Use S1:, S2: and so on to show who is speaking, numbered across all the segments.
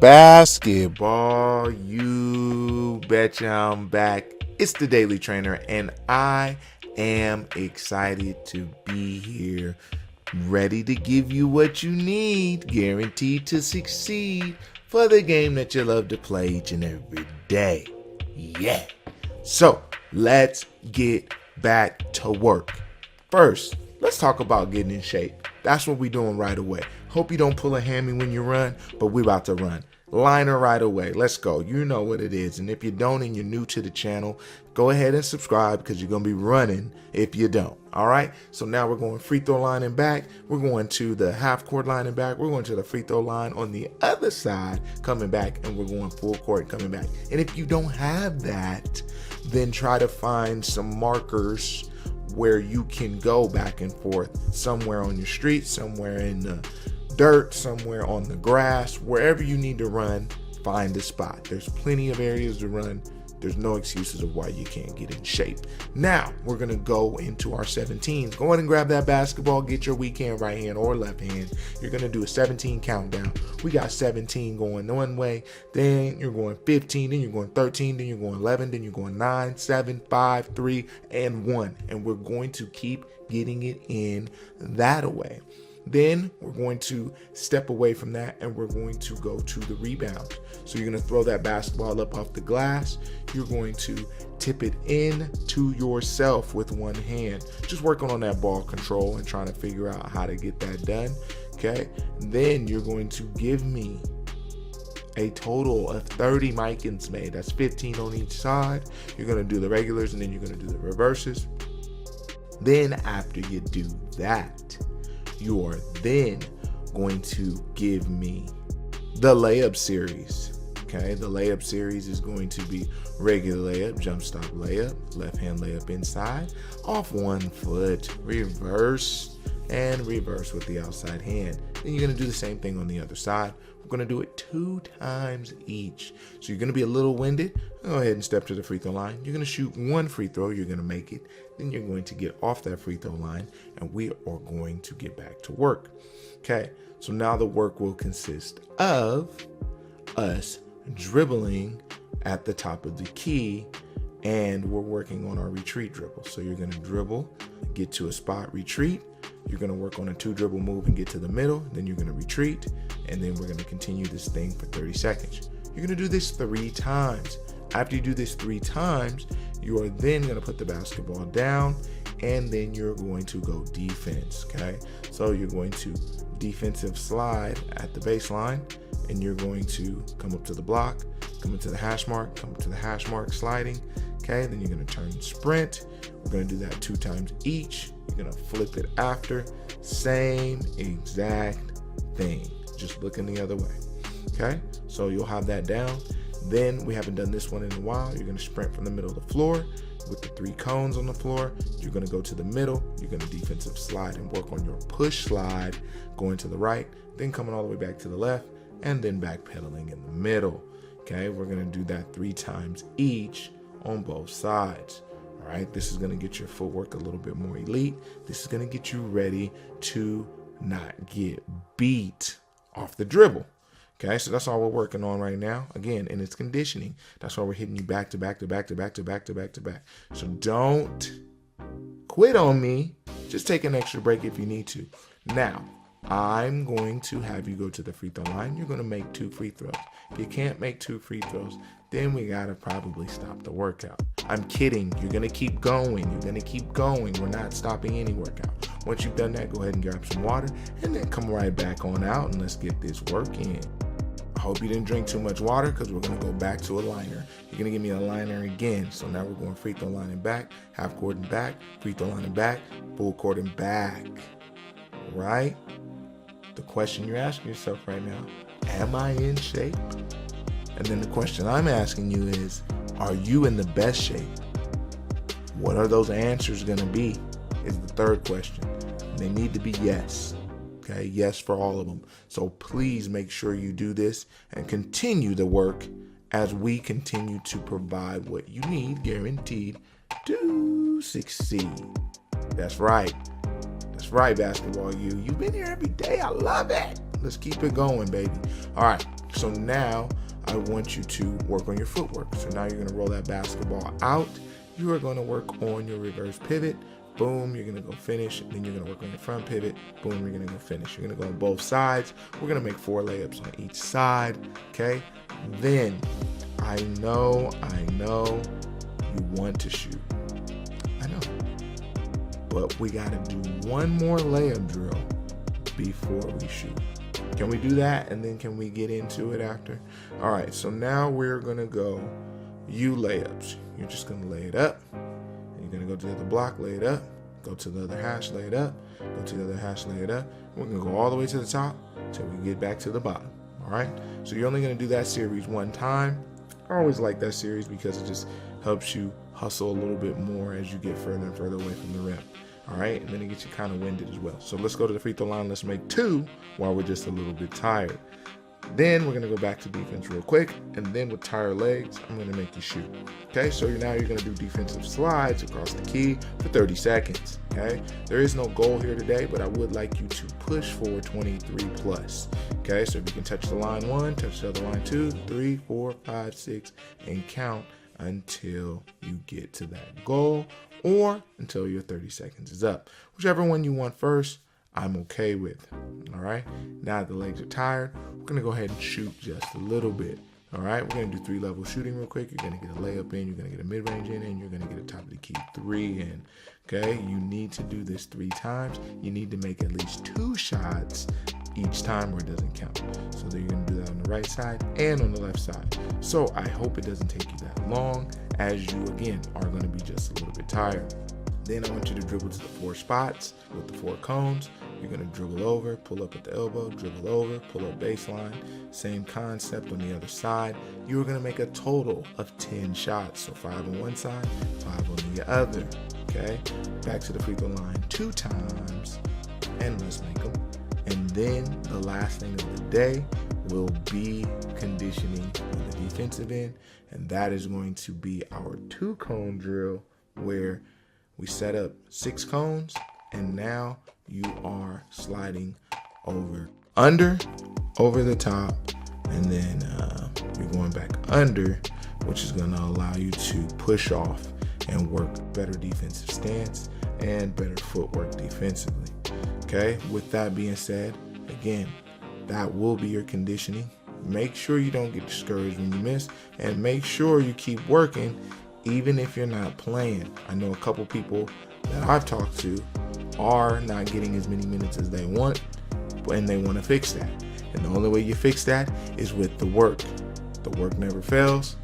S1: Basketball, you betcha I'm back. It's the Daily Trainer, and I am excited to be here, ready to give you what you need, guaranteed to succeed for the game that you love to play each and every day. Yeah. So let's get back to work. First, let's talk about getting in shape. That's what we're doing right away. Hope you don't pull a hammy when you run, but we're about to run. Liner right away. Let's go. You know what it is. And if you don't and you're new to the channel, go ahead and subscribe because you're going to be running if you don't. All right. So now we're going free throw line and back. We're going to the half court line and back. We're going to the free throw line on the other side coming back, and we're going full court coming back. And if you don't have that, then try to find some markers where you can go back and forth, somewhere on your street, somewhere in the dirt, somewhere on the grass, wherever you need to run, find a spot. There's plenty of areas to run. There's no excuses of why you can't get in shape. Now we're gonna go into our 17s. Go ahead and grab that basketball, get your weak hand, right hand or left hand. You're gonna do a 17 countdown. We got 17 going one way, then you're going 15, then you're going 13, then you're going 11, then you're going 9, 7, 5, 3, and 1. And we're going to keep getting it in that way. Then we're going to step away from that and we're going to go to the rebound. So you're going to throw that basketball up off the glass. You're going to tip it in to yourself with one hand. Just working on that ball control and trying to figure out how to get that done. Okay. Then you're going to give me a total of 30 MIKANs made. That's 15 on each side. You're going to do the regulars and then you're going to do the reverses. Then after you do that, you are then going to give me the layup series. Okay, the layup series is going to be regular layup, jump stop layup, left hand layup inside, off one foot, reverse, and reverse with the outside hand. Then you're going to do the same thing on the other side. We're going to do it 2 times each. So you're going to be a little winded. Go ahead and step to the free throw line. You're going to shoot one free throw. You're going to make it. Then you're going to get off that free throw line, and we are going to get back to work. Okay, so now the work will consist of us dribbling at the top of the key, and we're working on our retreat dribble. So you're going to dribble, get to a spot, retreat. You're going to work on a 2 dribble move and get to the middle. Then you're going to retreat, and then we're going to continue this thing for 30 seconds. You're going to do this 3 times. After you do this 3 times, you are then going to put the basketball down, and then you're going to go defense. Okay, so you're going to defensive slide at the baseline, and you're going to come up to the block, come into the hash mark, come up to the hash mark sliding. Okay, then you're going to turn sprint. We're going to do that 2 times each. You're going to flip it after. Same exact thing, just looking the other way. Okay, so you'll have that down. Then we haven't done this one in a while. You're going to sprint from the middle of the floor with the 3 cones on the floor. You're going to go to the middle. You're going to defensive slide and work on your push slide, going to the right, then coming all the way back to the left, and then backpedaling in the middle. Okay, we're going to do that 3 times each on both sides. All right, this is going to get your footwork a little bit more elite. This is going to get you ready to not get beat off the dribble. Okay, so that's all we're working on right now. Again, and it's conditioning. That's why we're hitting you back to back to back to back to back to back to back. So don't quit on me. Just take an extra break if you need to. Now, I'm going to have you go to the free throw line. You're going to make 2 free throws. If you can't make 2 free throws, then we got to probably stop the workout. I'm kidding. You're going to keep going. You're going to keep going. We're not stopping any workout. Once you've done that, go ahead and grab some water and then come right back on out and let's get this work in. I hope you didn't drink too much water because we're going to go back to a liner. You're going to give me a liner again. So now we're going free throw line and back, half court and back, free throw line and back, full court and back. All right? The question you're asking yourself right now, am I in shape? And then the question I'm asking you is, are you in the best shape? What are those answers going to be? Is the third question. And they need to be yes. Okay, yes for all of them. So please make sure you do this and continue the work as we continue to provide what you need, guaranteed to succeed. That's right. That's right, basketball. You've been here every day. I love it. Let's keep it going, baby. All right, so now I want you to work on your footwork. So now you're gonna roll that basketball out. You are gonna work on your reverse pivot. Boom, you're gonna go finish. Then you're gonna work on your front pivot. Boom, you're gonna go finish. You're gonna go on both sides. We're gonna make 4 layups on each side, okay? Then, I know you want to shoot. I know. But we gotta do one more layup drill before we shoot. Can we do that? And then can we get into it after? All right, so now we're gonna go U layups. You're just gonna lay it up. You're gonna go to the other block, lay it up. Go to the other hash, lay it up. Go to the other hash, lay it up. We're gonna go all the way to the top until we get back to the bottom. All right, so you're only gonna do that series one time. I always like that series because it just helps you hustle a little bit more as you get further and further away from the rim. All right, and then it gets you kind of winded as well. So let's go to the free throw line. Let's make 2 while we're just a little bit tired. Then we're gonna go back to defense real quick, and then with tired legs, I'm gonna make you shoot. Okay, so now you're gonna do defensive slides across the key for 30 seconds. Okay, there is no goal here today, but I would like you to push for 23 plus. Okay, so if you can touch the line 1, touch the other line 2, 3, 4, 5, 6, and count until you get to that goal or until your 30 seconds is up. Whichever one you want first, I'm okay with. All right, now that the legs are tired, we're gonna go ahead and shoot just a little bit. All right, we're gonna do 3-level shooting real quick. You're gonna get a layup in, you're gonna get a mid-range in, and you're gonna get a top of the key 3 in. Okay, you need to do this 3 times. You need to make at least 2 shots each time or it doesn't count. So then you're gonna do that on the right side and on the left side. So I hope it doesn't take you that long, as you again are gonna be just a little bit tired. Then I want you to dribble to the 4 spots with the 4 cones. You're gonna dribble over, pull up at the elbow, dribble over, pull up baseline. Same concept on the other side. You're gonna make a total of 10 shots. So 5 on one side, 5 on the other, okay? Back to the free throw line 2 times, and let's make them. And then the last thing of the day will be conditioning on the defensive end, and that is going to be our 2-cone drill where we set up 6 cones, and now you are sliding over the top, and then you're going back under, which is going to allow you to push off and work better defensive stance and better footwork defensively. Okay, with that being said, again, that will be your conditioning. Make sure you don't get discouraged when you miss, and make sure you keep working even if you're not playing. I know a couple people that I've talked to are not getting as many minutes as they want, and they want to fix that. And the only way you fix that is with the work. The work never fails.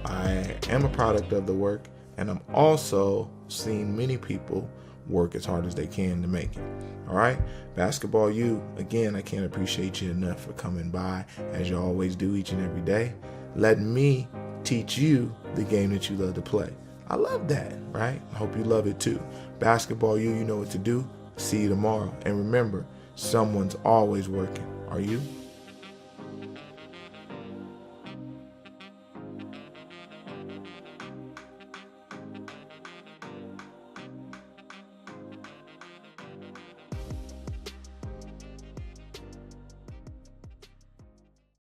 S1: I am a product of the work, and I'm also seeing many people work as hard as they can to make it. All right, Basketball U, again, I can't appreciate you enough for coming by, as you always do each and every day. Let me teach you the game that you love to play. I love that, right? I hope you love it too. Basketball U, you know what to do. See you tomorrow. And remember, someone's always working. Are you?